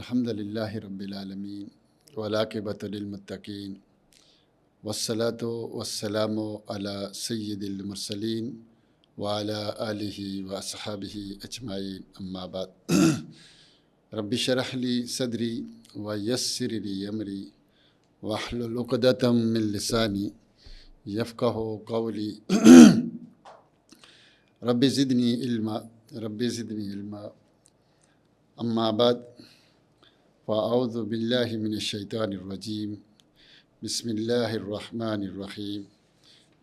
الحمد للہ رب العالمین والعاقبۃ للمتقین والصلاۃ والسلام علی سید المرسلین وعلی آلہ واصحابہ اجمعین اما بعد رب اشرح لی صدری ویسر لی امری واحلل عقدۃ من لسانی یفقہوا قولی رب زدنی علما اما بعد فاعوذ باللہ من الشیطان الرجیم بسم اللہ الرحمن الرحیم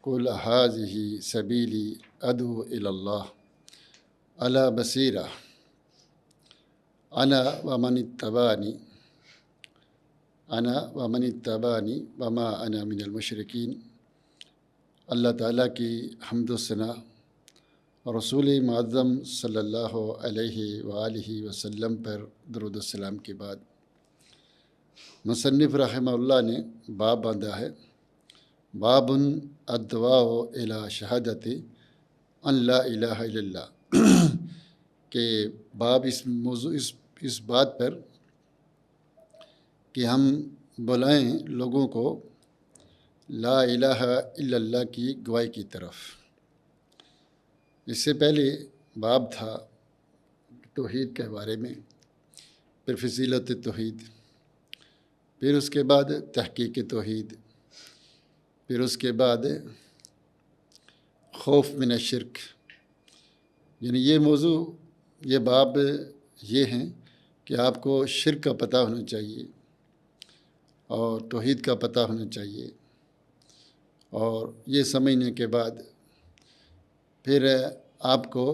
قل ھذہ سبیلی ادعو الی اللہ علی بصیرہ انا ومن اتبعنی وما انا من المشرکین۔ اللہ تعالیٰ کی حمد و ثنا، رسول معظم صلی اللہ علیہ وآلہ وسلم پر درود السلام کے بعد مصنف رحمہ اللہ نے باب باندھا ہے، باب الدعاء الی شہادت ان لا الہ الا اللہ، کہ باب اس بات پر کہ ہم بلائیں لوگوں کو لا الہ الا اللہ کی گواہی کی طرف۔ اس سے پہلے باب تھا توحید کے بارے میں، پھر فضیلت توحید، پھر اس کے بعد تحقیق توحید، پھر اس کے بعد خوف من الشرک۔ یعنی یہ موضوع، یہ باب یہ ہیں کہ آپ کو شرک کا پتہ ہونا چاہیے اور توحید کا پتہ ہونا چاہیے، اور یہ سمجھنے کے بعد پھر آپ کو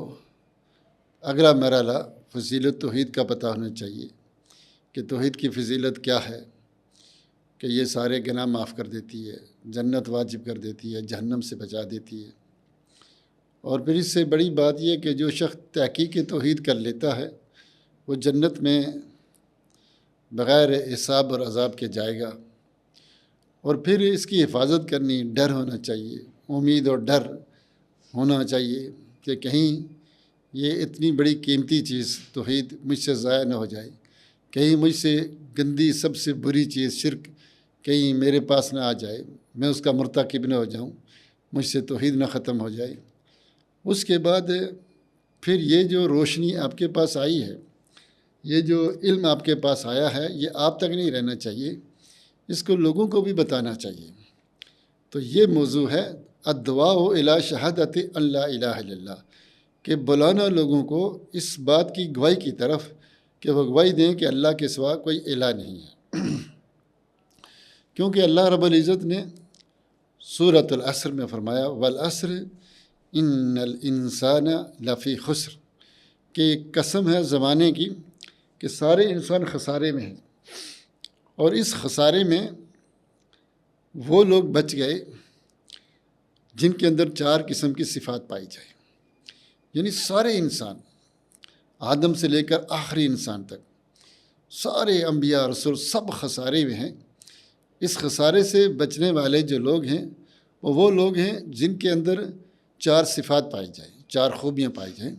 اگلا مرحلہ فضیلت توحید کا پتہ ہونا چاہیے کہ توحید کی فضیلت کیا ہے، کہ یہ سارے گناہ معاف کر دیتی ہے، جنت واجب کر دیتی ہے، جہنم سے بچا دیتی ہے۔ اور پھر اس سے بڑی بات یہ کہ جو شخص تحقیق توحید کر لیتا ہے وہ جنت میں بغیر حساب اور عذاب کے جائے گا۔ اور پھر اس کی حفاظت کرنی، ڈر ہونا چاہیے، امید اور ڈر ہونا چاہیے کہ کہیں یہ اتنی بڑی قیمتی چیز توحید مجھ سے ضائع نہ ہو جائے، کہیں مجھ سے گندی سب سے بری چیز شرک کہیں میرے پاس نہ آ جائے، میں اس کا مرتکب نہ ہو جاؤں، مجھ سے توحید نہ ختم ہو جائے۔ اس کے بعد پھر یہ جو روشنی آپ کے پاس آئی ہے، یہ جو علم آپ کے پاس آیا ہے، یہ آپ تک نہیں رہنا چاہیے، اس کو لوگوں کو بھی بتانا چاہیے۔ تو یہ موضوع ہے الدعاء الی شہادت ان لا الہ الا اللہ، کہ بلانا لوگوں کو اس بات کی گواہی کی طرف کہ وہ گواہی دیں کہ اللہ کے سوا کوئی الہ نہیں ہے۔ کیونکہ اللہ رب العزت نے سورۃ العصر میں فرمایا والعصر ان الانسان لفی خسر، کہ قسم ہے زمانے کی کہ سارے انسان خسارے میں ہیں، اور اس خسارے میں وہ لوگ بچ گئے جن کے اندر 4 قسم کی صفات پائی جائے۔ یعنی سارے انسان، آدم سے لے کر آخری انسان تک، سارے انبیاء رسول سب خسارے میں ہیں۔ اس خسارے سے بچنے والے جو لوگ ہیں وہ لوگ ہیں جن کے اندر 4 صفات پائی جائیں، 4 خوبیاں پائی جائیں۔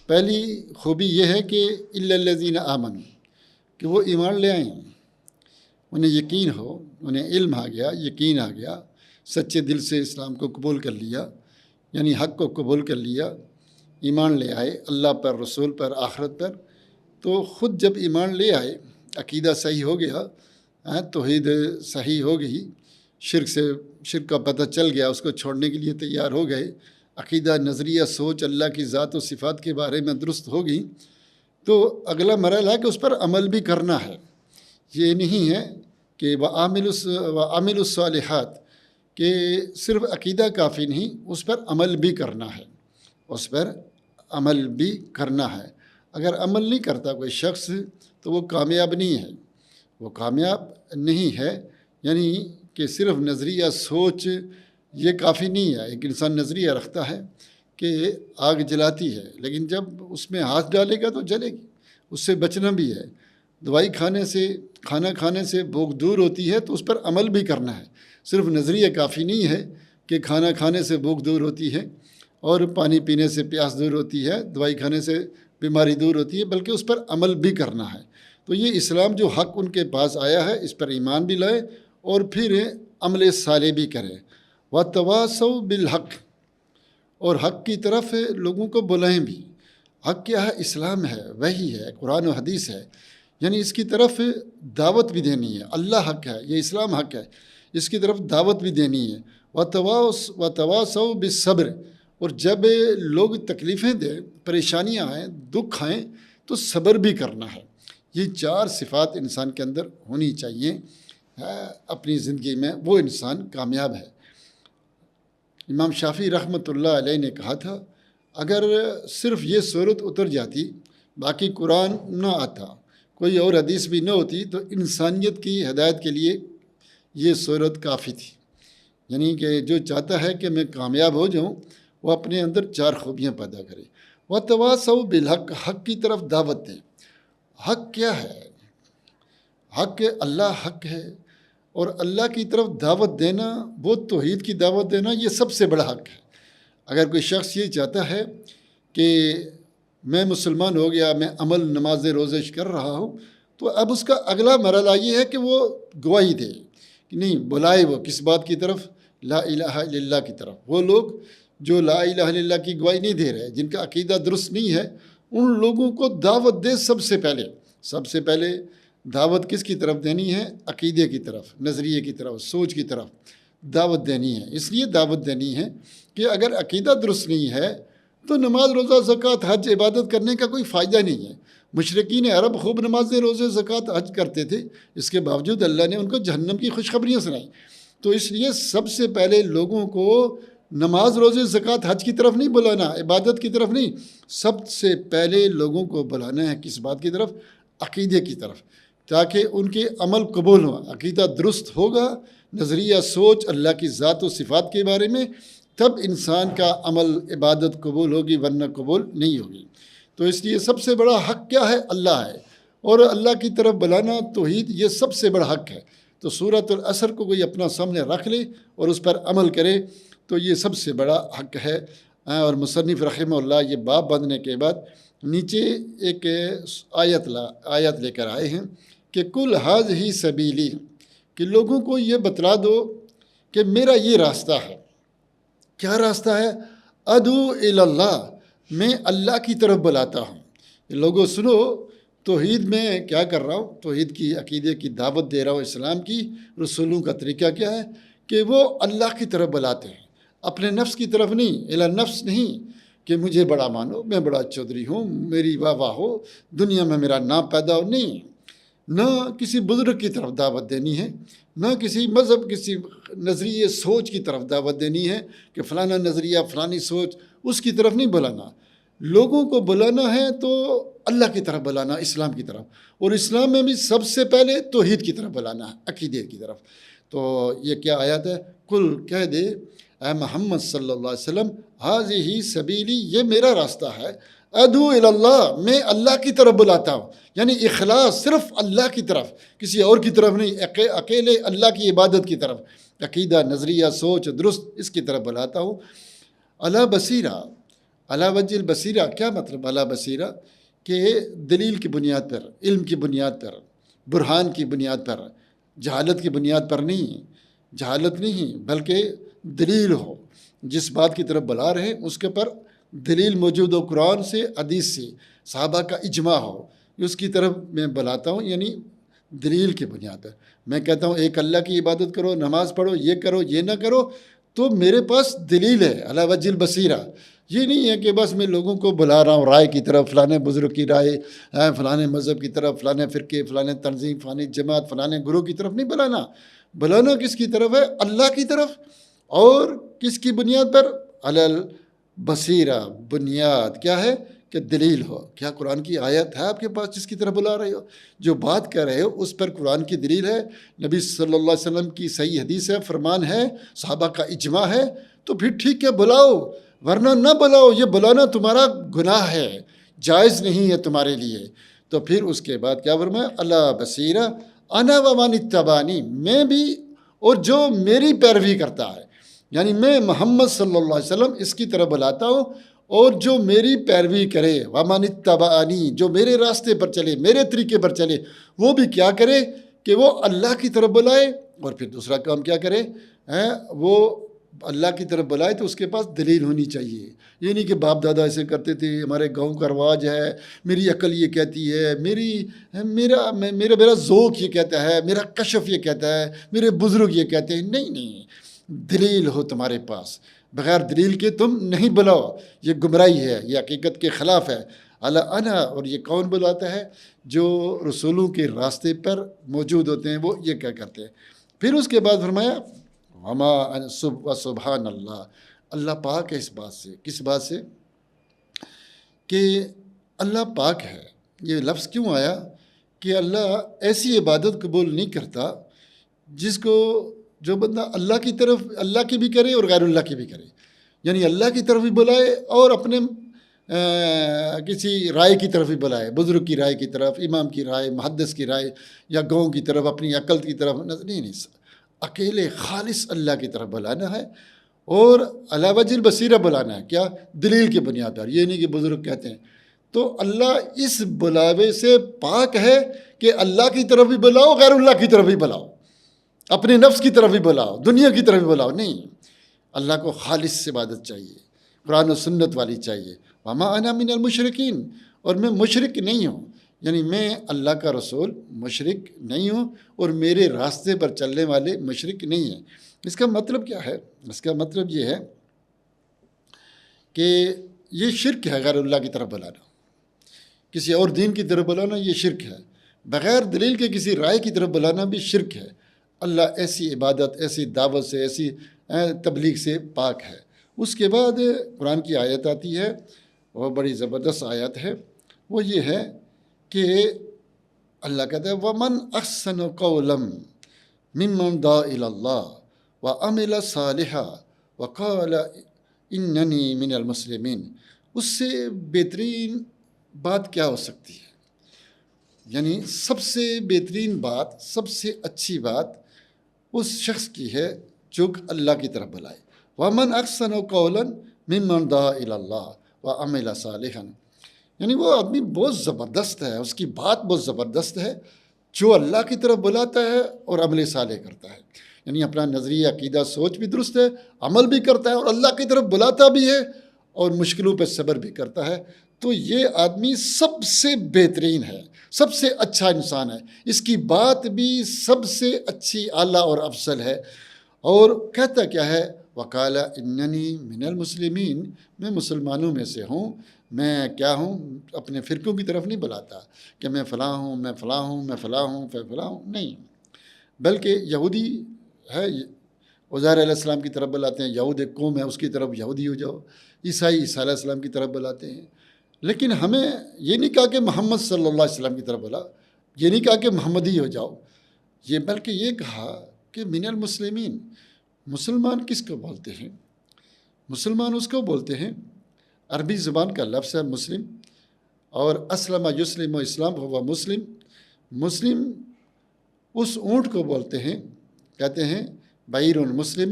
پہلی خوبی یہ ہے کہ الا الذین آمنوا، کہ وہ ایمان لے آئیں، انہیں یقین ہو، انہیں علم آ گیا، یقین آ گیا، سچے دل سے اسلام کو قبول کر لیا، یعنی حق کو قبول کر لیا، ایمان لے آئے اللہ پر، رسول پر، آخرت پر۔ تو خود جب ایمان لے آئے، عقیدہ صحیح ہو گیا، توحید صحیح ہو گئی، شرک کا پتہ چل گیا، اس کو چھوڑنے کے لیے تیار ہو گئے، عقیدہ، نظریہ، سوچ اللہ کی ذات و صفات کے بارے میں درست ہو گئی، تو اگلا مرحلہ ہے کہ اس پر عمل بھی کرنا ہے۔ یہ نہیں ہے کہ وَعَمِلُوا الصَّالِحَاتِ، کہ صرف عقیدہ کافی نہیں، اس پر عمل بھی کرنا ہے، اس پر عمل بھی کرنا ہے۔ اگر عمل نہیں کرتا کوئی شخص تو وہ کامیاب نہیں ہے، وہ کامیاب نہیں ہے۔ یعنی کہ صرف نظریہ، سوچ یہ کافی نہیں ہے۔ ایک انسان نظریہ رکھتا ہے کہ آگ جلاتی ہے، لیکن جب اس میں ہاتھ ڈالے گا تو جلے گی، اس سے بچنا بھی ہے۔ دوائی کھانے سے، کھانا کھانے سے بھوک دور ہوتی ہے تو اس پر عمل بھی کرنا ہے۔ صرف نظریہ کافی نہیں ہے کہ کھانا کھانے سے بھوک دور ہوتی ہے اور پانی پینے سے پیاس دور ہوتی ہے، دوائی کھانے سے بیماری دور ہوتی ہے، بلکہ اس پر عمل بھی کرنا ہے۔ تو یہ اسلام جو حق ان کے پاس آیا ہے اس پر ایمان بھی لائے اور پھر عمل صالح بھی کریں۔ وتواصوا بالحق، اور حق کی طرف لوگوں کو بلائیں بھی۔ حق کیا ہے؟ اسلام ہے، وحی ہے، قرآن و حدیث ہے، یعنی اس کی طرف دعوت بھی دینی ہے۔ اللہ حق ہے، یہ اسلام حق ہے، اس کی طرف دعوت بھی دینی ہے۔ وتواصوا بالصبر، اور جب لوگ تکلیفیں دیں، پریشانیاں آئیں، دکھ آئیں تو صبر بھی کرنا ہے۔ یہ 4 صفات انسان کے اندر ہونی چاہیے اپنی زندگی میں، وہ انسان کامیاب ہے۔ امام شافعی رحمۃ اللہ علیہ نے کہا تھا اگر صرف یہ صورت اتر جاتی، باقی قرآن نہ آتا، کوئی اور حدیث بھی نہ ہوتی، تو انسانیت کی ہدایت کے لیے یہ صورت کافی تھی۔ یعنی کہ جو چاہتا ہے کہ میں کامیاب ہو جاؤں وہ اپنے اندر 4 خوبیاں پیدا کرے۔ وتواصوا بالحق، حق کی طرف دعوت دیں۔ حق کیا ہے؟ حق اللہ حق ہے، اور اللہ کی طرف دعوت دینا، وہ توحید کی دعوت دینا، یہ سب سے بڑا حق ہے۔ اگر کوئی شخص یہ چاہتا ہے کہ میں مسلمان ہو گیا، میں عمل نماز روزے کر رہا ہوں، تو اب اس کا اگلا مرحلہ یہ ہے کہ وہ گواہی دے کہ نہیں، بلائے وہ کس بات کی طرف؟ لا الہ الا اللہ کی طرف۔ وہ لوگ جو لا الہ الا اللہ کی گواہی نہیں دے رہے، جن کا عقیدہ درست نہیں ہے، ان لوگوں کو دعوت دے۔ سب سے پہلے دعوت کس کی طرف دینی ہے؟ عقیدے کی طرف، نظریے کی طرف، سوچ کی طرف دعوت دینی ہے۔ اس لیے دعوت دینی ہے کہ اگر عقیدہ درست نہیں ہے تو نماز روزہ زکوٰۃ حج عبادت کرنے کا کوئی فائدہ نہیں ہے۔ مشرکین عرب خوب نمازیں روزے زکوٰۃ حج کرتے تھے، اس کے باوجود اللہ نے ان کو جہنم کی خوشخبریاں سنائیں۔ تو اس لیے سب سے پہلے لوگوں کو نماز روزے زکوٰۃ حج کی طرف نہیں بلانا، عبادت کی طرف نہیں، سب سے پہلے لوگوں کو بلانا ہے کس بات کی طرف؟ عقیدے کی طرف، تاکہ ان کے عمل قبول ہو۔ عقیدہ درست ہوگا، نظریہ سوچ اللہ کی ذات و صفات کے بارے میں، تب انسان کا عمل عبادت قبول ہوگی، ورنہ قبول نہیں ہوگی۔ تو اس لیے سب سے بڑا حق کیا ہے؟ اللہ ہے، اور اللہ کی طرف بلانا توحید، یہ سب سے بڑا حق ہے۔ تو سورۃ العصر کو کوئی اپنا سامنے رکھ لے اور اس پر عمل کرے تو یہ سب سے بڑا حق ہے۔ اور مصنف رحمہ اللہ یہ باب باندھنے کے بعد نیچے ایک آیت لے کر آئے ہیں کہ کل ھذہ سبیلی، کہ لوگوں کو یہ بتلا دو کہ میرا یہ راستہ ہے۔ کیا راستہ ہے؟ ادعو الی اللہ، میں اللہ کی طرف بلاتا ہوں۔ لوگوں سنو، توحید میں کیا کر رہا ہوں؟ توحید کی عقیدے کی دعوت دے رہا ہوں۔ اسلام کی رسولوں کا طریقہ کیا ہے کہ وہ اللہ کی طرف بلاتے ہیں، اپنے نفس کی طرف نہیں، الی نفس نہیں کہ مجھے بڑا مانو، میں بڑا چودھری ہوں، میری واہ واہ ہو، دنیا میں میرا نام پیدا ہو، نہیں۔ نہ کسی بزرگ کی طرف دعوت دینی ہے، نہ کسی مذہب، کسی نظریے سوچ کی طرف دعوت دینی ہے کہ فلانا نظریہ، فلانی سوچ، اس کی طرف نہیں بلانا۔ لوگوں کو بلانا ہے تو اللہ کی طرف بلانا، اسلام کی طرف، اور اسلام میں بھی سب سے پہلے توحید کی طرف بلانا ہے، عقیدے کی طرف۔ تو یہ کیا آیت ہے؟ کل کہہ دے اے محمد صلی اللہ علیہ وسلم، ھذہ سبیلی، یہ میرا راستہ ہے، ادعو الی اللہ، میں اللہ کی طرف بلاتا ہوں، یعنی اخلاص صرف اللہ کی طرف، کسی اور کی طرف نہیں، اکیلے اللہ کی عبادت کی طرف، عقیدہ، نظریہ، سوچ درست، اس کی طرف بلاتا ہوں۔ علی بصیرہ، علی وجہ البصیرہ، کیا مطلب علی بصیرہ؟ کہ دلیل کی بنیاد پر، علم کی بنیاد پر، برہان کی بنیاد پر، جہالت کی بنیاد پر نہیں، جہالت نہیں بلکہ دلیل ہو، جس بات کی طرف بلا رہے ہیں اس کے پر دلیل موجود ہو، قرآن سے، حدیث سے، صحابہ کا اجماع ہو، اس کی طرف میں بلاتا ہوں، یعنی دلیل کی بنیاد پر۔ میں کہتا ہوں ایک اللہ کی عبادت کرو، نماز پڑھو، یہ کرو، یہ نہ کرو، تو میرے پاس دلیل ہے، علی وجہ البصیرہ۔ یہ نہیں ہے کہ بس میں لوگوں کو بلا رہا ہوں رائے کی طرف، فلانے بزرگ کی رائے، فلانے مذہب کی طرف، فلانے فرقے، فلانے تنظیم، فلانے جماعت، فلانے گروہ کی طرف نہیں بلانا۔ بلانا کس کی طرف ہے؟ اللہ کی طرف۔ اور کس کی بنیاد پر؟ علی البصیرہ، بنیاد کیا ہے کہ دلیل ہو۔ کیا قرآن کی آیت ہے آپ کے پاس جس کی طرف بلا رہے ہو؟ جو بات کر رہے ہو اس پر قرآن کی دلیل ہے، نبی صلی اللہ علیہ وسلم کی صحیح حدیث ہے، فرمان ہے، صحابہ کا اجماع ہے، تو پھر ٹھیک ہے بلاؤ، ورنہ نہ بلاؤ۔ یہ بلانا تمہارا گناہ ہے، جائز نہیں ہے تمہارے لیے۔ تو پھر اس کے بعد کیا فرمایا؟ علی بصیرہ انا و من اتبعنی، میں بھی اور جو میری پیروی کرتا ہے، یعنی میں محمد صلی اللہ علیہ وسلم اس کی طرف بلاتا ہوں، اور جو میری پیروی کرے ومن اتبعنی، جو میرے راستے پر چلے، میرے طریقے پر چلے، وہ بھی کیا کرے کہ وہ اللہ کی طرف بلائے، اور پھر دوسرا کام کیا کرے، وہ اللہ کی طرف بلائے تو اس کے پاس دلیل ہونی چاہیے. یہ نہیں کہ باپ دادا ایسے کرتے تھے، ہمارے گاؤں کا رواج ہے، میری عقل یہ کہتی ہے، میرا ذوق یہ کہتا ہے، میرا کشف یہ کہتا ہے، میرے بزرگ یہ کہتے ہیں. نہیں نہیں، دلیل ہو تمہارے پاس، بغیر دلیل کے تم نہیں بلاؤ. یہ گمراہی ہے، یہ حقیقت کے خلاف ہے. انا، اور یہ کون بلاتا ہے؟ جو رسولوں کے راستے پر موجود ہوتے ہیں وہ یہ کیا کرتے ہیں. پھر اس کے بعد فرمایا سبحان اللہ، اللہ پاک ہے اس بات سے. کس بات سے؟ کہ اللہ پاک ہے. یہ لفظ کیوں آیا کہ اللہ ایسی عبادت قبول نہیں کرتا جس کو جو بندہ اللہ کی طرف اللہ کی بھی کرے اور غیر اللہ کی بھی کرے. یعنی اللہ کی طرف بھی بلائے اور اپنے کسی رائے کی طرف بھی بلائے، بزرگ کی رائے کی طرف، امام کی رائے، محدث کی رائے، یا گاؤں کی طرف، اپنی عقل کی طرف. نہیں، اکیلے خالص اللہ کی طرف بلانا ہے، اور علی وجہ البصیرہ بلانا ہے. کیا؟ دلیل کی بنیاد پر. یہ نہیں کہ بزرگ کہتے ہیں. تو اللہ اس بلاوے سے پاک ہے کہ اللہ کی طرف بھی بلاؤ، غیر اللہ کی طرف بھی بلاؤ، اپنے نفس کی طرف بھی بلاؤ، دنیا کی طرف بھی بلاؤ. نہیں، اللہ کو خالص عبادت چاہیے، قرآن و سنت والی چاہیے. وما انا من المشرکین، اور میں مشرک نہیں ہوں. یعنی میں اللہ کا رسول مشرک نہیں ہوں، اور میرے راستے پر چلنے والے مشرک نہیں ہیں. اس کا مطلب کیا ہے؟ اس کا مطلب یہ ہے کہ یہ شرک ہے غیر اللہ کی طرف بلانا، کسی اور دین کی طرف بلانا یہ شرک ہے. بغیر دلیل کے کسی رائے کی طرف بلانا بھی شرک ہے. اللہ ایسی عبادت، ایسی دعوت سے، ایسی تبلیغ سے پاک ہے. اس کے بعد قرآن کی آیت آتی ہے، وہ بڑی زبردست آیت ہے. وہ یہ ہے کہ اللہ کہتا ہے وَمَنْ أَحْسَنُ قَوْلًا مِمَّنْ دَعَا إِلَى اللَّهِ وَعَمِلَ صَالِحًا وَقَالَ إِنَّنِي مِنَ الْمُسْلِمِينَ. اس سے بہترین بات کیا ہو سکتی ہے؟ یعنی سب سے بہترین بات، سب سے اچھی بات اس شخص کی ہے جو اللہ کی طرف بلائے. وَمَنْ أَحْسَنُ قَوْلًا مِمَّنْ دَعَا إِلَى اللَّهِ وَعَمِلَ صَالِحًا. یعنی وہ آدمی بہت زبردست ہے، اس کی بات بہت زبردست ہے جو اللہ کی طرف بلاتا ہے اور عمل صالح کرتا ہے. یعنی اپنا نظریہ، عقیدہ، سوچ بھی درست ہے، عمل بھی کرتا ہے، اور اللہ کی طرف بلاتا بھی ہے، اور مشکلوں پہ صبر بھی کرتا ہے. تو یہ آدمی سب سے بہترین ہے، سب سے اچھا انسان ہے. اس کی بات بھی سب سے اچھی، اعلیٰ اور افضل ہے. اور کہتا کیا ہے؟ وقال اننی من المسلمین، میں مسلمانوں میں سے ہوں. میں کیا ہوں؟ اپنے فرقوں کی طرف نہیں بلاتا کہ میں فلاں ہوں، میں فلاں ہوں، میں فلاں ہوں، میں فلاں ہوں. نہیں، بلکہ یہودی ہے، عزیر علیہ السلام کی طرف بلاتے ہیں. یہود ایک قوم ہے، اس کی طرف یہودی ہو جاؤ. عیسائی عیسیٰ علیہ السلام کی طرف بلاتے ہیں. لیکن ہمیں یہ نہیں کہا کہ محمد صلی اللہ علیہ وسلم کی طرف بلا، یہ نہیں کہا کہ محمدی ہو جاؤ، یہ بلکہ یہ کہا کہ من المسلمین. مسلمان کس کو بولتے ہیں؟ مسلمان اس کو بولتے ہیں، عربی زبان کا لفظ ہے مسلم، اور اسلم یسلم و اسلام ہوا مسلم. مسلم اس اونٹ کو بولتے ہیں، کہتے ہیں بعیر مسلم،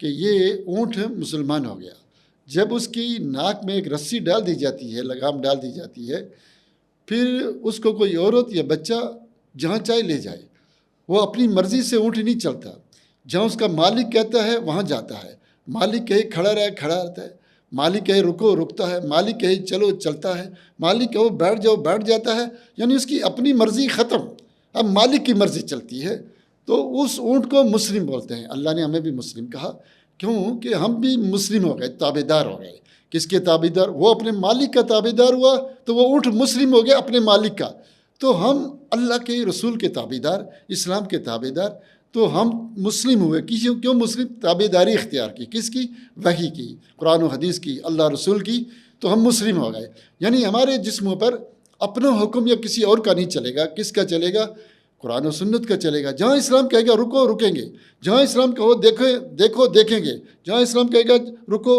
کہ یہ اونٹ مسلمان ہو گیا. جب اس کی ناک میں ایک رسی ڈال دی جاتی ہے، لگام ڈال دی جاتی ہے، پھر اس کو کوئی عورت یا بچہ جہاں چاہے لے جائے. وہ اپنی مرضی سے اونٹ نہیں چلتا، جہاں اس کا مالک کہتا ہے وہاں جاتا ہے. مالک کہے کھڑا رہے کھڑا رہتا ہے، مالک کہے رکو رکتا ہے، مالک کہے چلو چلتا ہے، مالک کہو بیٹھ جاؤ بیٹھ جاتا ہے. یعنی اس کی اپنی مرضی ختم، اب مالک کی مرضی چلتی ہے. تو اس اونٹ کو مسلم بولتے ہیں. اللہ نے ہمیں بھی مسلم کہا، کیوں کہ ہم بھی مسلم ہو گئے، تابع دار ہو گئے. کس کے تابع دار؟ وہ اپنے مالک کا تابع دار ہوا تو وہ اونٹ مسلم ہو گیا اپنے مالک کا. تو ہم اللہ کے رسول کے تابع دار، اسلام کے تابع دار، تو ہم مسلم ہوئے. کیوں مسلم؟ تابع داری اختیار کی. کس کی؟ وحی کی، قرآن و حدیث کی، اللہ رسول کی. تو ہم مسلم ہو گئے. یعنی ہمارے جسموں پر اپنا حکم یا کسی اور کا نہیں چلے گا. کس کا چلے گا؟ قرآن و سنت کا چلے گا. جہاں اسلام کہے گا رکو رکیں گے، جہاں اسلام کہو دیکھو دیکھیں گے، جہاں اسلام کہے گا رکو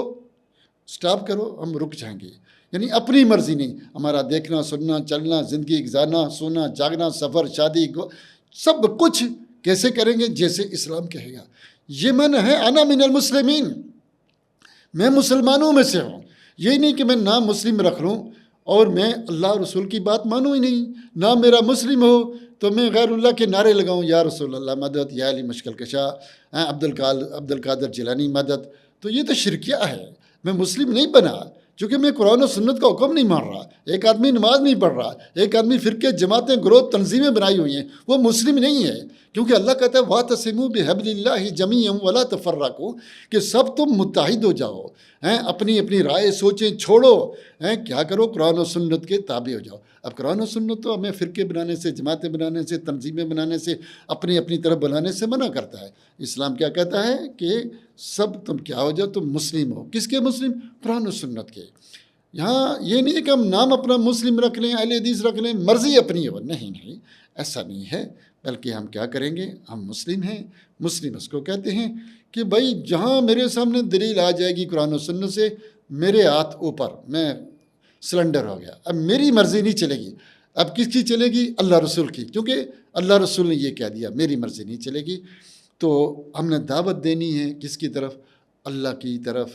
سٹاپ کرو ہم رک جائیں گے. یعنی اپنی مرضی نہیں، ہمارا دیکھنا سننا چلنا، زندگی گزارنا، سونا جاگنا، سفر شادی سب کچھ کیسے کریں گے؟ جیسے اسلام کہے گا. یہ من ہے انا من المسلمین، میں مسلمانوں میں سے ہوں. یہ نہیں کہ میں نام مسلم رکھ لوں اور میں اللہ رسول کی بات مانوں ہی نہیں، نام میرا مسلم ہو تو میں غیر اللہ کے نعرے لگاؤں، یا رسول اللہ مدد، یا علی مشکل کشا، عبد القادر جیلانی مدد، تو یہ تو شرکیہ ہے۔ میں مسلم نہیں بنا چونکہ میں قرآن و سنت کا حکم نہیں مان رہا۔ ایک آدمی نماز نہیں پڑھ رہا، ایک آدمی فرقے، جماعتیں، گروہ، تنظیمیں بنائی ہوئی ہیں، وہ مسلم نہیں ہے، کیونکہ اللہ کہتا ہے وَاعْتَصِمُوا بِحَبْلِ اللَّهِ جَمِيعًا وَلَا تَفَرَّقُوا، کہ سب تم متحد ہو جاؤ، اپنی اپنی رائے سوچیں چھوڑو، کیا کرو، قرآن و سنت کے تابع ہو جاؤ۔ اب قرآن و سنت تو ہمیں فرقے بنانے سے، جماعتیں بنانے سے، تنظیمیں بنانے سے، اپنی طرف بنانے سے منع کرتا ہے۔ اسلام کیا کہتا ہے کہ سب تم کیا ہو جاؤ، تم مسلم ہو۔ کس کے مسلم؟ قرآن و سنت کے۔ یہاں یہ نہیں ہے کہ ہم نام اپنا مسلم رکھ لیں، اہل حدیث رکھ لیں، مرضی اپنی ہو، نہیں، ایسا نہیں ہے، بلکہ ہم کیا کریں گے، ہم مسلم ہیں۔ مسلم اس کو کہتے ہیں کہ بھائی جہاں میرے سامنے دلیل آ جائے گی قرآن و سنت سے، میرے ہاتھ اوپر، میں سلنڈر ہو گیا، اب میری مرضی نہیں چلے گی۔ اب کس کی چلے گی؟ اللہ رسول کی، کیونکہ اللہ رسول نے یہ کہہ دیا، میری مرضی نہیں چلے گی۔ تو ہم نے دعوت دینی ہے کس کی طرف؟ اللہ کی طرف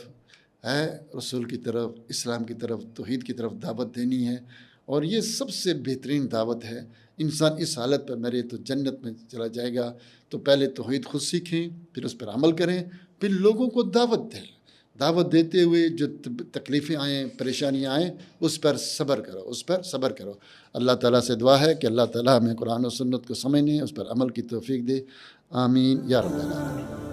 ہے، رسول کی طرف، اسلام کی طرف، توحید کی طرف دعوت دینی ہے، اور یہ سب سے بہترین دعوت ہے۔ انسان اس حالت پر مرے تو جنت میں چلا جائے گا۔ تو پہلے توحید خود سیکھیں، پھر اس پر عمل کریں، پھر لوگوں کو دعوت دیں۔ دعوت دیتے ہوئے جو تکلیفیں آئیں، پریشانیاں آئیں، اس پر صبر کرو۔ اللہ تعالیٰ سے دعا ہے کہ اللہ تعالیٰ ہمیں قرآن و سنت کو سمجھنے، اس پر عمل کی توفیق دے۔ آمین یا رب العالمین۔